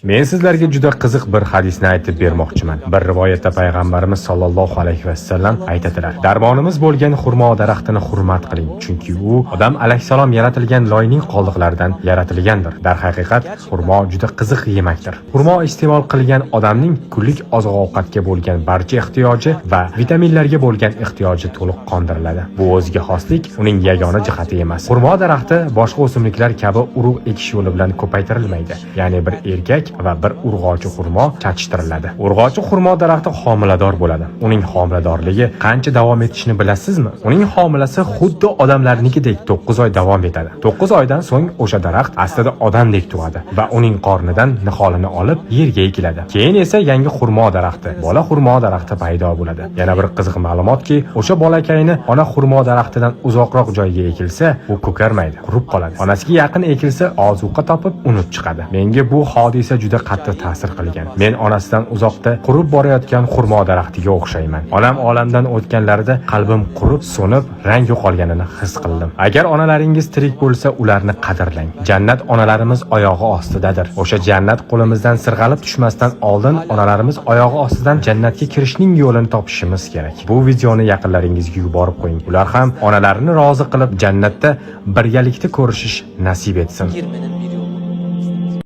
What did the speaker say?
Men sizlarga juda qiziq bir hadisni aytib bermoqchiman. Bir rivoyatda payg'ambarimiz sollallohu alayhi vasallam aytadilar: "Darmonimiz bo'lgan xurmo daraxtini hurmat qiling, chunki u odam alayhisalom yaratilgan loyning qoldiqlaridan yaratilgandir." Darhaqiqat, xurmo juda qiziq yemakdir. Xurmo iste'mol qilgan odamning kunlik oziq-ovqatga bo'lgan barcha ehtiyoji va vitaminlarga bo'lgan ehtiyoji to'liq qondiriladi. Bu o'ziga xoslik uning yagona jihati emas. Xurmo daraxti boshqa o'simliklar kabi urug' ekish yo'li bilan ko'paytirilmaydi. Ya'ni bir erkak va bir urg'ochi xurmo chatishtiriladi. Urg'ochi xurmo daraxti homilador bo'ladi. Uning homiladorligi qancha davom etishini bilasizmi? Uning homilasi xuddi odamlarnikidek 9 oy davom etadi. 9 oydan so'ng o'sha daraxt aslida odamdek tug'adi va uning qornidan niholini olib yerga ekiladi. Keyin esa yangi xurmo daraxti, bola xurmo daraxti paydo bo'ladi. Yana bir qiziq ma'lumotki, o'sha bolakayni ona xurmo daraxtidan uzoqroq joyga ekilsa, u ko'karmaydi, qurib qoladi. Onasiga yaqin ekilsa, ozuqa topib unut chiqadi. Menga bu hodisa juda qattiq ta'sir qilgan. Men onasidan uzoqda qurib borayotgan xurmo daraxtiga o'xshayman. Onam olamdan o'tganlarida qalbim qurib, so'nib, rang yo'qolganini his qildim. Agar onalaringiz tirik bo'lsa, ularni qadrlang. Jannat onalarimiz oyog'i ostidadir. O'sha jannat qo'limizdan sirg'alib tushmasdan oldin onalarimiz oyog'i ostidan jannatga kirishning yo'lini topishimiz kerak. Bu videoni yaqinlaringizga yuborib qo'ying. Ular ham onalarini rozi qilib, jannatda birgalikda ko'rishish nasib etsin.